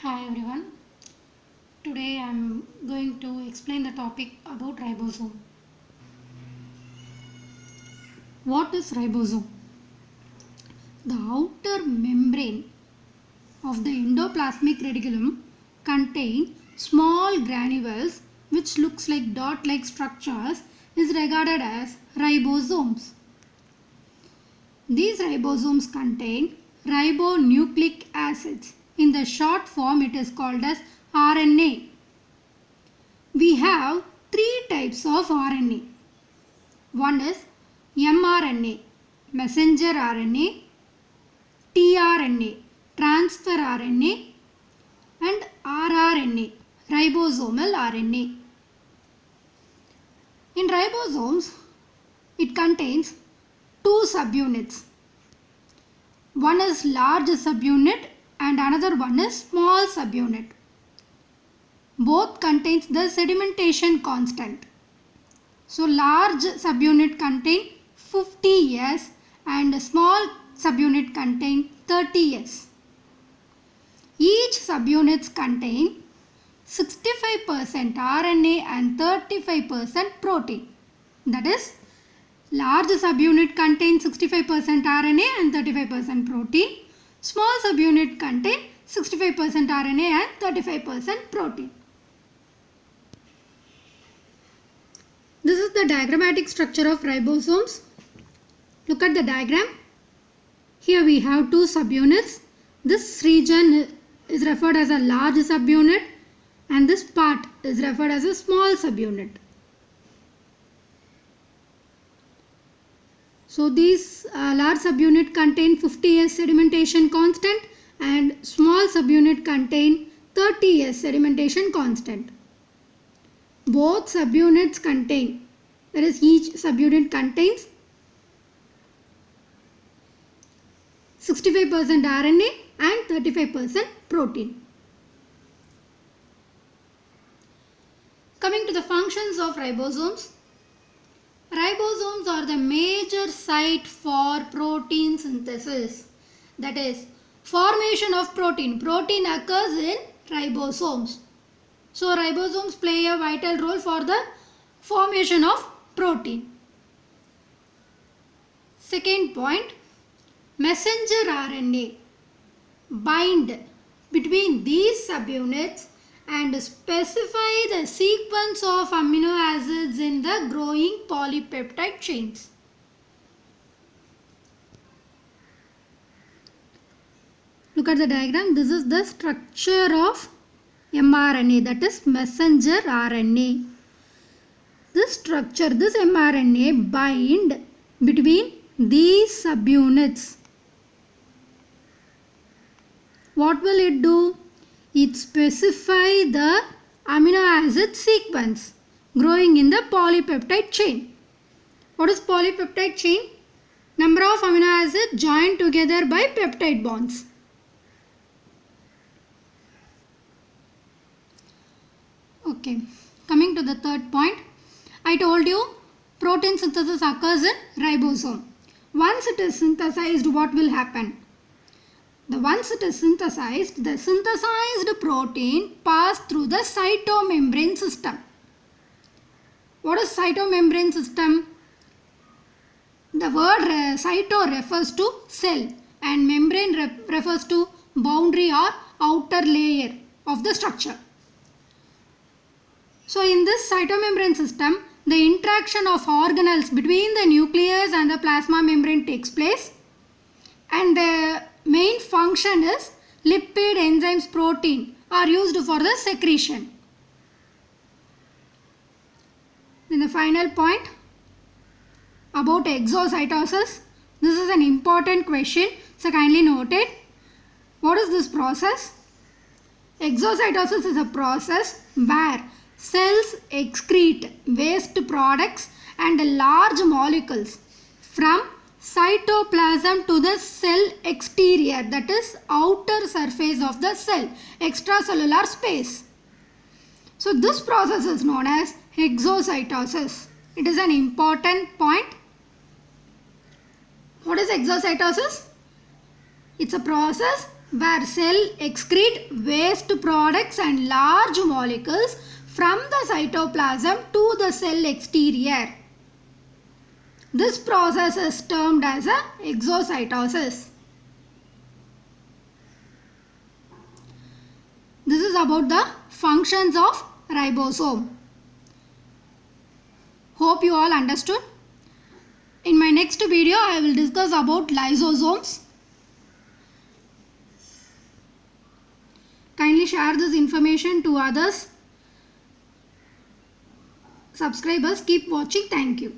Hi everyone. Today I am going to explain the topic about ribosome. What is ribosome? The outer membrane of the endoplasmic reticulum contain small granules which looks like dot-like structures is regarded as ribosomes. These ribosomes contain ribonucleic acids. In the short form it is called as RNA. We have three types of RNA. One is mRNA, messenger RNA, tRNA, transfer RNA, and rRNA, ribosomal RNA. In ribosomes, it contains two subunits. One is large subunit and another one is small subunit. Both contains the sedimentation constant. So large subunit contain 50S and small subunit contain 30S. Each subunits contain 65% RNA and 35% protein. That is, large subunit contains 65% RNA and 35% protein. Small subunit contain 65% RNA and 35% protein. This is the diagrammatic structure of ribosomes. Look at the diagram. Here we have two subunits. This region is referred as a large subunit and this part is referred as a small subunit. So these large subunit contain 50S sedimentation constant and small subunit contain 30S sedimentation constant. Both subunits contain, that is each subunit contains 65% RNA and 35% protein. Coming to the functions of ribosomes. Ribosomes are the major site for protein synthesis. That is, formation of protein. Protein occurs in ribosomes. So ribosomes play a vital role for the formation of protein. Second point, messenger RNA bind between these subunits and specify the sequence of amino acids in the growing polypeptide chains. Look at the diagram. This is the structure of mRNA, that is messenger RNA. This structure, this mRNA bind between these subunits. What will it do? It specify the amino acid sequence growing in the polypeptide chain. What is polypeptide chain? Number of amino acids joined together by peptide bonds. Okay, coming to the third point, I told you protein synthesis occurs in ribosome. Once it is synthesized, what will happen? Once it is synthesized, the synthesized protein pass through the cytomembrane system. What is cytomembrane system? The word cyto refers to cell and membrane refers to boundary or outer layer of the structure. So in this cytomembrane system, the interaction of organelles between the nucleus and the plasma membrane takes place, and the main function is lipid, enzymes, protein are used for the secretion. Then the final point about exocytosis. This is an important question, so kindly note it. What is this process? Exocytosis is a process where cells excrete waste products and large molecules from cytoplasm to the cell exterior, that is outer surface of the cell, extracellular space. So this process is known as exocytosis. It is an important point. What is exocytosis? It's a process where cell excrete waste products and large molecules from the cytoplasm to the cell exterior. This process is termed as a exocytosis. This is about the functions of ribosome. Hope you all understood. In my next video, I will discuss about lysosomes. Kindly share this information to others. Subscribers, keep watching. Thank you.